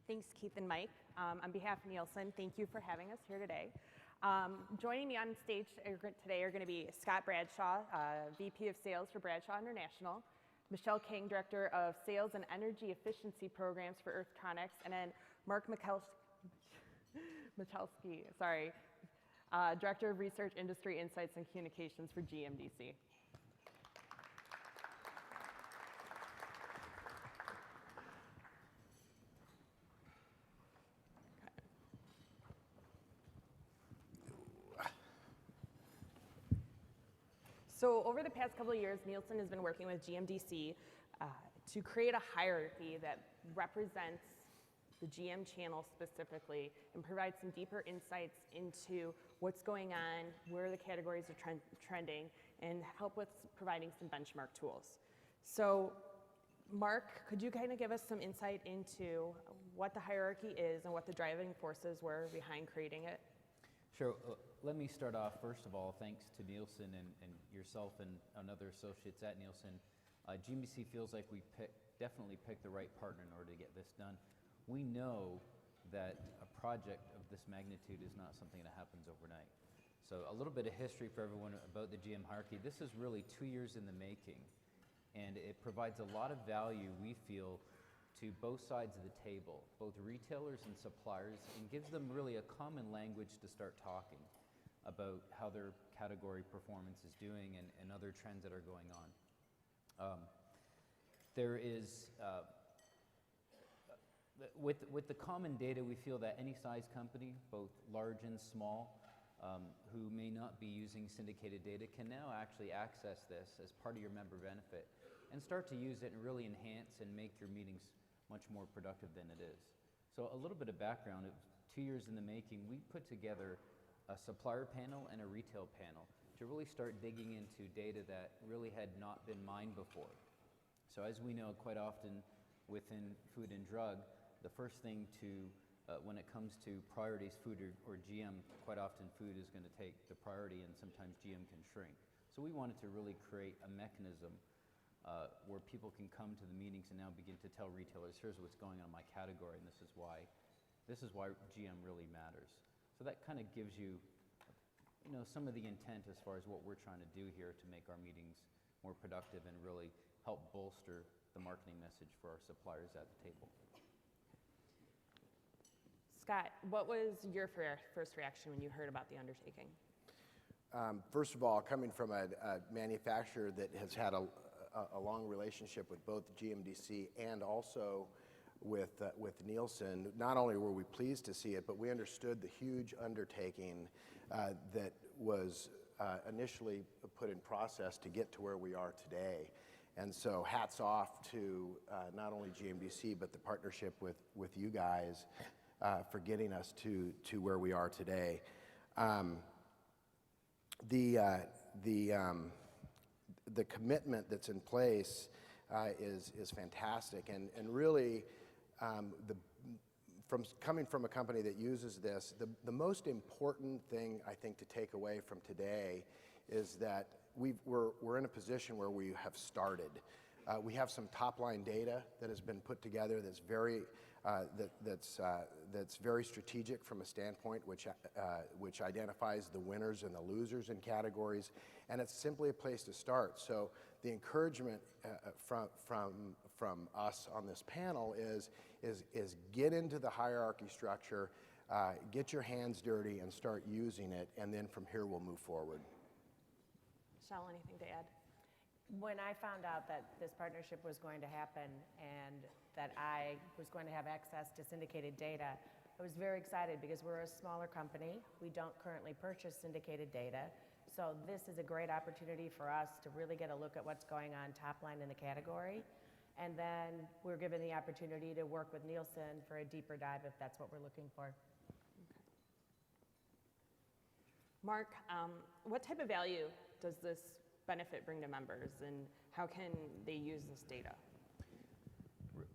Thanks, Keith and Mike. On behalf of Nielsen, thank you for having us here today. Joining me on stage today are going to be Scott Bradshaw, VP of Sales for Bradshaw International, Michelle King, Director of Sales and Energy Efficiency Programs for Earthtronics, and then Mark Michalski, Director of Research, Industry Insights, and Communications for GMDC. So over the past couple of years, Nielsen has been working with GMDC to create a hierarchy that represents the GM channel specifically and provide some deeper insights into what's going on, where the categories are trending, and help with providing some benchmark tools. So Mark, could you kind of give us some insight into what the hierarchy is and what the driving forces were behind creating it? Sure. Let me start off, first of all, thanks to Nielsen and yourself and other associates at Nielsen. GMDC feels like we definitely picked the right partner in order to get this done. We know that a project of this magnitude is not something that happens overnight. So a little bit of history for everyone about the GM hierarchy. This is really 2 years in the making, and it provides a lot of value, we feel, to both sides of the table, both retailers and suppliers, and gives them really a common language to start talking about how their category performance is doing and other trends that are going on. There is, with the common data, we feel that any size company, both large and small, who may not be using syndicated data can now actually access this as part of your member benefit and start to use it and really enhance and make your meetings much more productive than it is. So a little bit of background, 2 years in the making, we put together a supplier panel and a retail panel to really start digging into data that really had not been mined before. So as we know, quite often within food and drug, the first thing to, when it comes to priorities, food or GM, quite often food is going to take the priority and sometimes GM can shrink. So we wanted to really create a mechanism where people can come to the meetings and now begin to tell retailers, here's what's going on in my category, and this is why GM really matters. So that kind of gives you, some of the intent as far as what we're trying to do here to make our meetings more productive and really help bolster the marketing message for our suppliers at the table. Scott, what was your first reaction when you heard about the undertaking? First of all, coming from a manufacturer that has had a long relationship with both GMDC and also with Nielsen, not only were we pleased to see it, but we understood the huge undertaking that was initially put in process to get to where we are today. And so hats off to not only GMDC, but the partnership with you guys for getting us to where we are today. The commitment that's in place is fantastic, and really coming from a company that uses this, the most important thing I think to take away from today is that we're in a position where we have started. We have some top-line data that has been put together that's very strategic from a standpoint which identifies the winners and the losers in categories, and it's simply a place to start. So the encouragement from us on this panel is get into the hierarchy structure, get your hands dirty, and start using it, and then from here we'll move forward. Michelle, anything to add? When I found out that this partnership was going to happen and that I was going to have access to syndicated data, I was very excited because we're a smaller company. We don't currently purchase syndicated data. So this is a great opportunity for us to really get a look at what's going on top line in the category. And then we're given the opportunity to work with Nielsen for a deeper dive if that's what we're looking for. Okay. Mark, what type of value does this benefit bring to members, and how can they use this data?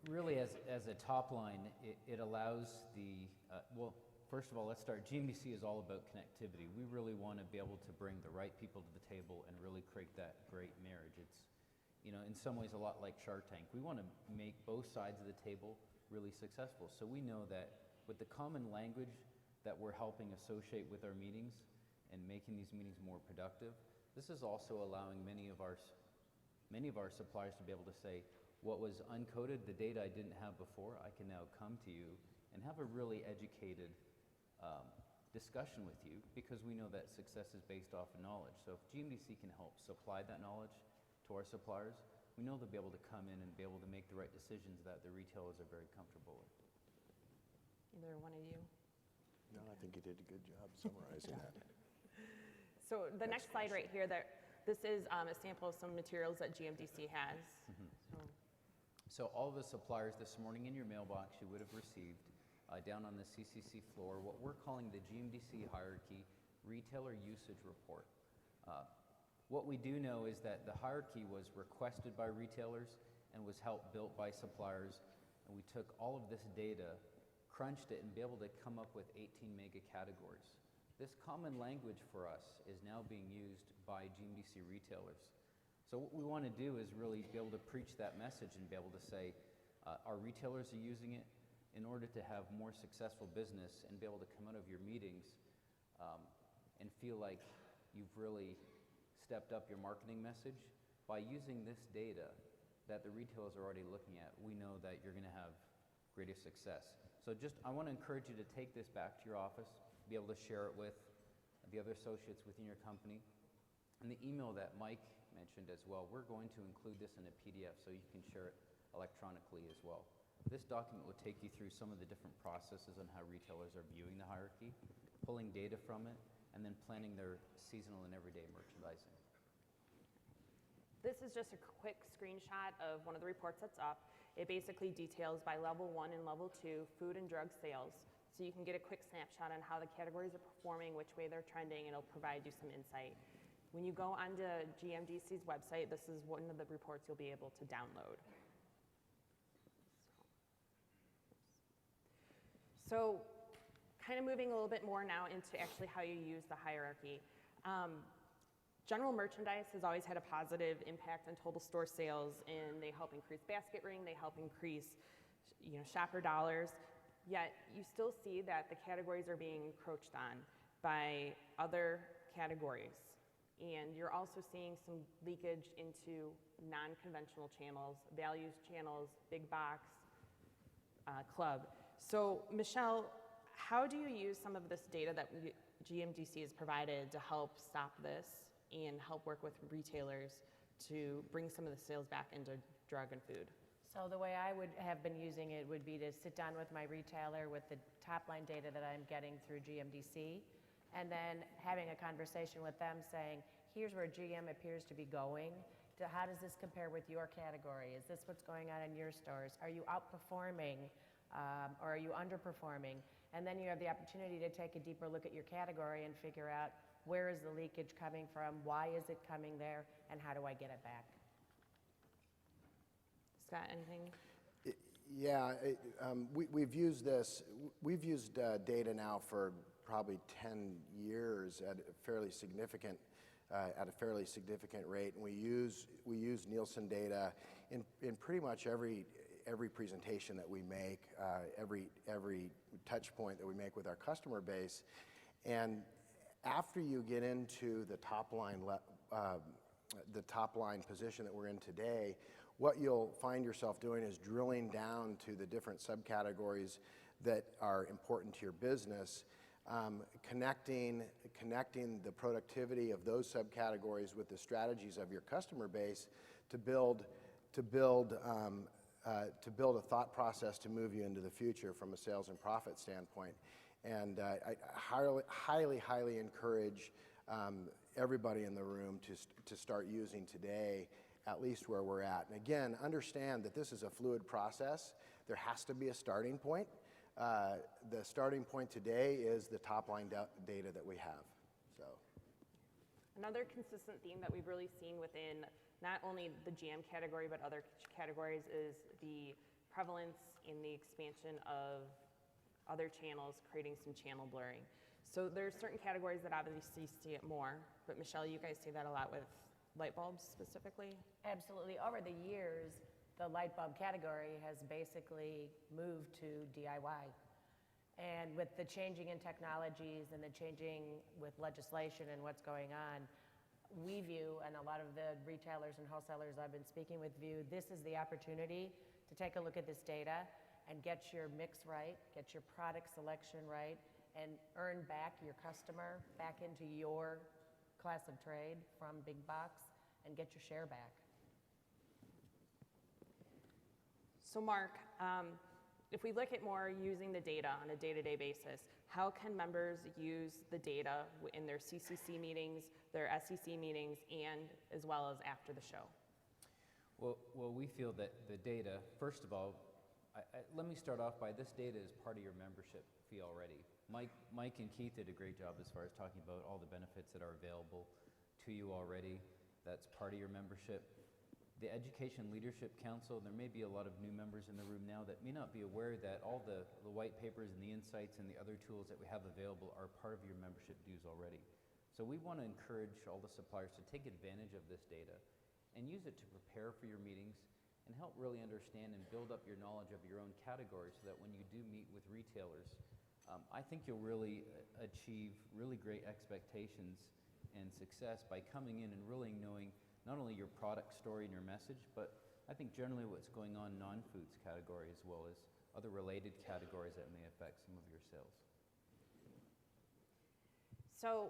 Really, as a top line, it allows well, first of all, let's start. GMDC is all about connectivity. We really want to be able to bring the right people to the table and really create that great marriage. It's, in some ways a lot like Shark Tank. We want to make both sides of the table really successful. So we know that with the common language that we're helping associate with our meetings and making these meetings more productive, this is also allowing many of our suppliers to be able to say, what was uncoded, the data I didn't have before, I can now come to you and have a really educated discussion with you, because we know that success is based off of knowledge. So if GMDC can help supply that knowledge to our suppliers, we know they'll be able to come in and be able to make the right decisions that the retailers are very comfortable with. Either one of you. No, I think you did a good job summarizing that. So the next slide right here, this is a sample of some materials that GMDC has. So all of the suppliers this morning in your mailbox you would have received down on the CCC floor what we're calling the GMDC Hierarchy Retailer Usage Report. What we do know is that the hierarchy was requested by retailers and was helped built by suppliers, and we took all of this data, crunched it, and be able to come up with 18 mega categories. This common language for us is now being used by GMDC retailers. So what we want to do is really be able to preach that message and be able to say, our retailers are using it in order to have more successful business and be able to come out of your meetings and feel like you've really stepped up your marketing message. By using this data that the retailers are already looking at, we know that you're going to have greater success. So I want to encourage you to take this back to your office, be able to share it with the other associates within your company. And the email that Mike mentioned as well, we're going to include this in a PDF so you can share it electronically as well. This document will take you through some of the different processes on how retailers are viewing the hierarchy, pulling data from it, and then planning their seasonal and everyday merchandising. This is just a quick screenshot of one of the reports that's up. It basically details by level 1 and level 2 food and drug sales. So you can get a quick snapshot on how the categories are performing, which way they're trending, and it'll provide you some insight. When you go onto GMDC's website, this is one of the reports you'll be able to download. So kind of moving a little bit more now into actually how you use the hierarchy. General merchandise has always had a positive impact on total store sales, and they help increase basket ring, they help increase shopper dollars, yet you still see that the categories are being encroached on by other categories. And you're also seeing some leakage into non-conventional channels, values channels, big box, club. So Michelle, how do you use some of this data that GMDC has provided to help stop this and help work with retailers to bring some of the sales back into drug and food? So the way I would have been using it would be to sit down with my retailer with the top line data that I'm getting through GMDC, and then having a conversation with them saying, here's where GM appears to be going. How does this compare with your category? Is this what's going on in your stores? Are you outperforming or are you underperforming? And then you have the opportunity to take a deeper look at your category and figure out where is the leakage coming from, why is it coming there, and how do I get it back? Scott, anything? Yeah, we've used this. We've used data now for probably 10 years at a fairly significant rate, and we use Nielsen data in pretty much every presentation that we make, every touch point that we make with our customer base. And after you get into the top line position that we're in today, what you'll find yourself doing is drilling down to the different subcategories that are important to your business, connecting the productivity of those subcategories with the strategies of your customer base to build a thought process to move you into the future from a sales and profit standpoint. And I highly encourage everybody in the room to start using today, at least where we're at. And again, understand that this is a fluid process. There has to be a starting point. The starting point today is the top line data that we have. So, another consistent theme that we've really seen within not only the jam category but other categories is the prevalence and the expansion of other channels, creating some channel blurring. So there's certain categories that obviously see it more, but Michelle, you guys see that a lot with light bulbs specifically? Absolutely. Over the years, the light bulb category has basically moved to DIY. And with the changing in technologies and the changing with legislation and what's going on, we view, and a lot of the retailers and wholesalers I've been speaking with view, this is the opportunity to take a look at this data and get your mix right, get your product selection right, and earn back your customer back into your class of trade from big box and get your share back. So Mark, if we look at more using the data on a day-to-day basis, how can members use the data in their CCC meetings, their SEC meetings, and as well as after the show? Well, we feel that the data, first of all, let me start off by this data is part of your membership fee already. Mike and Keith did a great job as far as talking about all the benefits that are available to you already. That's part of your membership. The Education Leadership Council, there may be a lot of new members in the room now that may not be aware that all the white papers and the insights and the other tools that we have available are part of your membership dues already. So we want to encourage all the suppliers to take advantage of this data and use it to prepare for your meetings and help really understand and build up your knowledge of your own category so that when you do meet with retailers, I think you'll really achieve really great expectations and success by coming in and really knowing not only your product story and your message, but I think generally what's going on non-foods category as well as other related categories that may affect some of your sales. So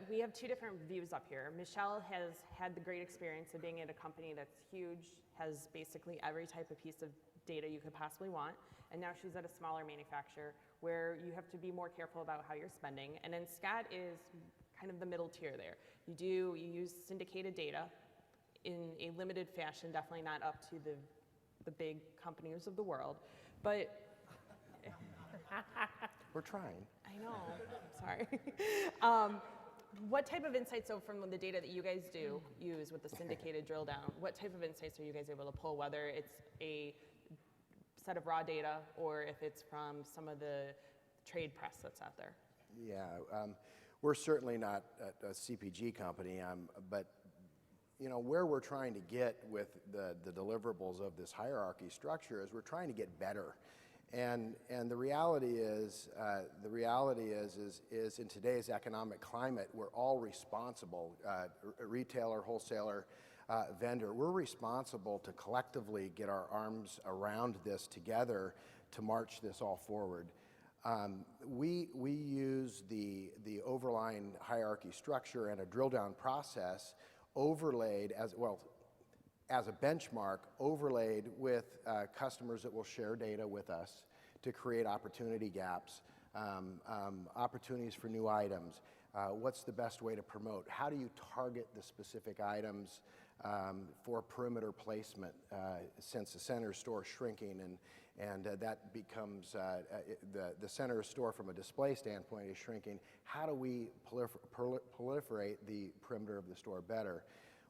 we have two different views up here. Michelle has had the great experience of being at a company that's huge, has basically every type of piece of data you could possibly want, and now she's at a smaller manufacturer where you have to be more careful about how you're spending. And then Scott is kind of the middle tier there. You use syndicated data in a limited fashion, definitely not up to the big companies of the world, but We're trying. I know, sorry. What type of insights, so from the data that you guys do use with the syndicated drill down, what type of insights are you guys able to pull, whether it's a set of raw data or if it's from some of the trade press that's out there? Yeah, we're certainly not a CPG company, but you know, where we're trying to get with the deliverables of this hierarchy structure is we're trying to get better. And the reality is in today's economic climate, we're all responsible, retailer, wholesaler, vendor, we're responsible to collectively get our arms around this together to march this all forward. We use the overlying hierarchy structure and a drill down process overlaid as a benchmark, overlaid with customers that will share data with us to create opportunity gaps, opportunities for new items. What's the best way to promote? How do you target the specific items for perimeter placement since the center store is shrinking and that becomes the center store from a display standpoint is shrinking. How do we proliferate the perimeter of the store better?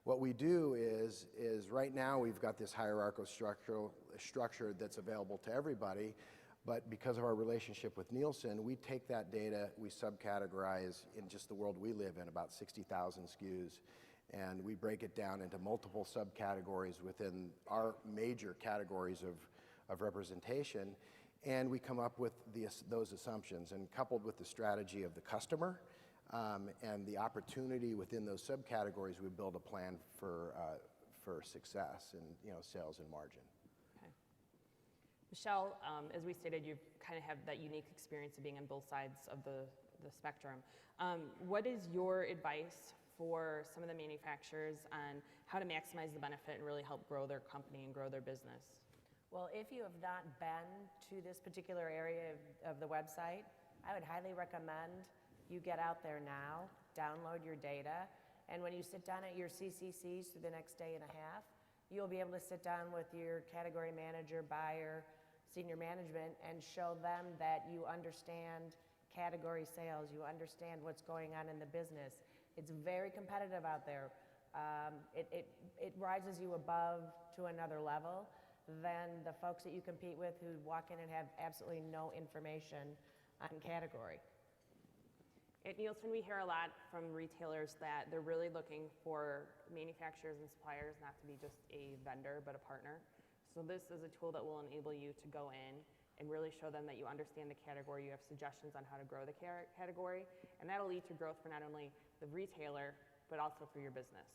What we do is right now we've got this hierarchical structure that's available to everybody, but because of our relationship with Nielsen, we take that data, we subcategorize in just the world we live in, about 60,000 SKUs, and we break it down into multiple subcategories within our major categories of representation, and we come up with those assumptions. And coupled with the strategy of the customer and the opportunity within those subcategories, we build a plan for success and sales and margin. Okay. Michelle, as we stated, you kind of have that unique experience of being on both sides of the spectrum. What is your advice for some of the manufacturers on how to maximize the benefit and really help grow their company and grow their business? Well, if you have not been to this particular area of the website, I would highly recommend you get out there now, download your data, and when you sit down at your CCCs for the next day and a half, you'll be able to sit down with your category manager, buyer, senior management, and show them that you understand category sales, you understand what's going on in the business. It's very competitive out there. It rises you above to another level than the folks that you compete with who walk in and have absolutely no information on category. At Nielsen, we hear a lot from retailers that they're really looking for manufacturers and suppliers not to be just a vendor, but a partner. So this is a tool that will enable you to go in and really show them that you understand the category, you have suggestions on how to grow the category, and that'll lead to growth for not only the retailer, but also for your business.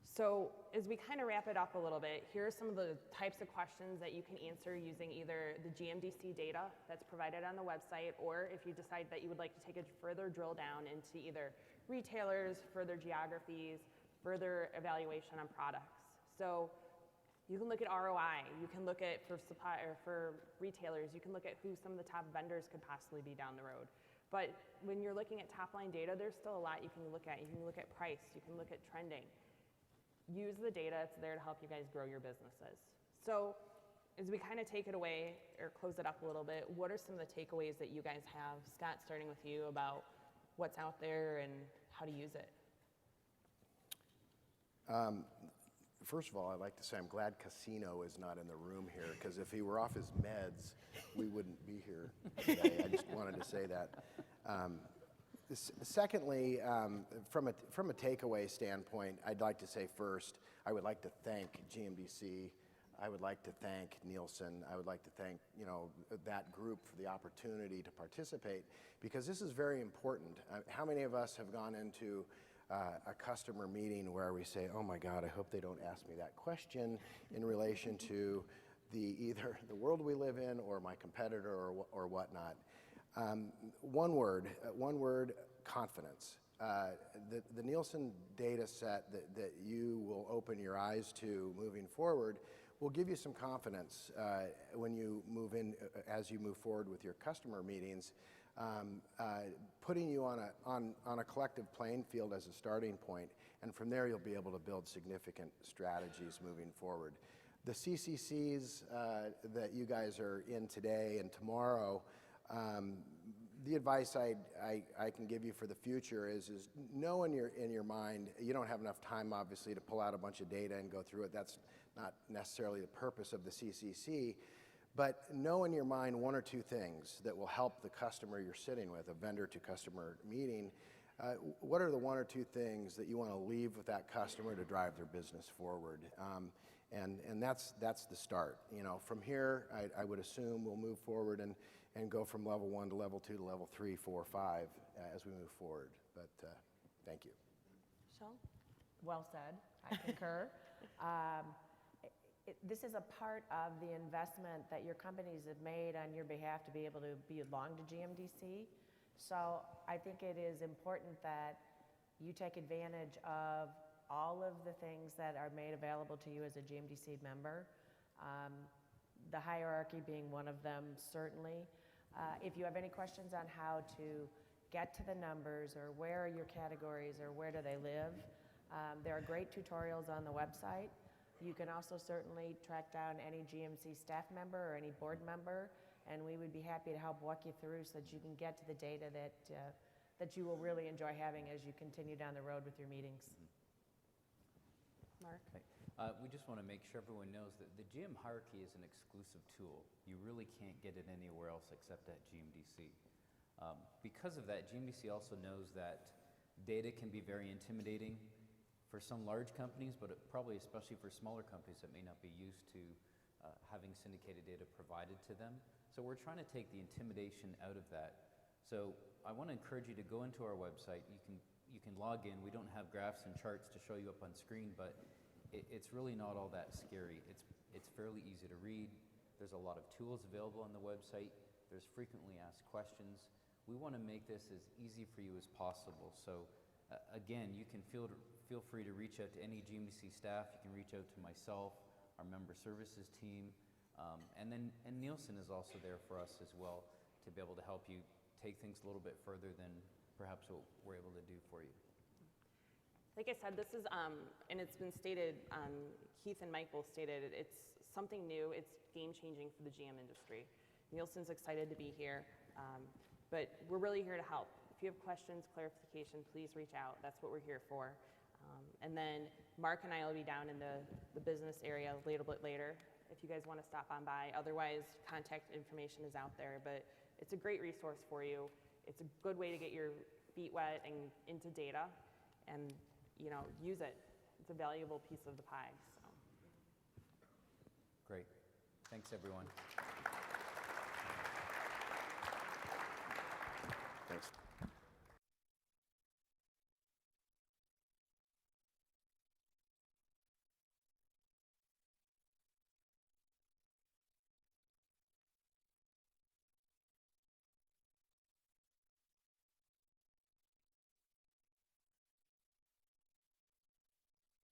So as we kind of wrap it up a little bit, here are some of the types of questions that you can answer using either the GMDC data that's provided on the website, or if you decide that you would like to take a further drill down into either retailers, further geographies, further evaluation on products. So you can look at ROI, you can look at for retailers, you can look at who some of the top vendors could possibly be down the road. But when you're looking at top line data, there's still a lot you can look at. You can look at price, you can look at trending. Use the data, it's there to help you guys grow your businesses. So as we kind of take it away or close it up a little bit, what are some of the takeaways that you guys have? Scott, starting with you, about what's out there and how to use it. First of all, I'd like to say I'm glad Casino is not in the room here, because if he were off his meds, we wouldn't be here today. I just wanted to say that. Secondly, from a takeaway standpoint, I'd like to say first, I would like to thank GMDC. I would like to thank Nielsen. I would like to thank that group for the opportunity to participate, because this is very important. How many of us have gone into a customer meeting where we say, oh my God, I hope they don't ask me that question in relation to either the world we live in or my competitor or whatnot. One word, confidence. The Nielsen data set that you will open your eyes to moving forward will give you some confidence when you move in, as you move forward with your customer meetings, putting you on a collective playing field as a starting point, and from there you'll be able to build significant strategies moving forward. The CCCs that you guys are in today and tomorrow, the advice I can give you for the future is know in your mind, you don't have enough time obviously to pull out a bunch of data and go through it. That's not necessarily the purpose of the CCC, but know in your mind one or two things that will help the customer you're sitting with, a vendor to customer meeting. What are the one or two things that you want to leave with that customer to drive their business forward? And that's the start. From here, I would assume we'll move forward and go from level 1 to level 2 to level 3, 4, 5 as we move forward. But thank you. Michelle? Well said. I concur. This is a part of the investment that your companies have made on your behalf to be able to belong to GMDC. So I think it is important that you take advantage of all of the things that are made available to you as a GMDC member. The hierarchy being one of them, certainly. If you have any questions on how to get to the numbers, or where are your categories, or where do they live, there are great tutorials on the website. You can also certainly track down any GMC staff member or any board member, and we would be happy to help walk you through so that you can get to the data that you will really enjoy having as you continue down the road with your meetings. Mark? We just want to make sure everyone knows that the GM hierarchy is an exclusive tool. You really can't get it anywhere else except at GMDC. Because of that, GMDC also knows that data can be very intimidating for some large companies, but probably especially for smaller companies that may not be used to having syndicated data provided to them. So we're trying to take the intimidation out of that. So I want to encourage you to go into our website. You can log in. We don't have graphs and charts to show you up on screen, but it's really not all that scary. It's fairly easy to read. There's a lot of tools available on the website. There's frequently asked questions. We want to make this as easy for you as possible. So again, you can feel free to reach out to any GMDC staff. You can reach out to myself, our member services team, and Nielsen is also there for us as well to be able to help you take things a little bit further than perhaps what we're able to do for you. Like I said, this is, and it's been stated, Keith and Mike both stated, it's something new, it's game-changing for the GM industry. Nielsen's excited to be here, but we're really here to help. If you have questions, clarification, please reach out. That's what we're here for. And then Mark and I will be down in the business area a little bit later if you guys want to stop on by. Otherwise, contact information is out there, but it's a great resource for you. It's a good way to get your feet wet and into data and, you know, use it. It's a valuable piece of the pie. So. Great. Thanks, everyone. Thanks.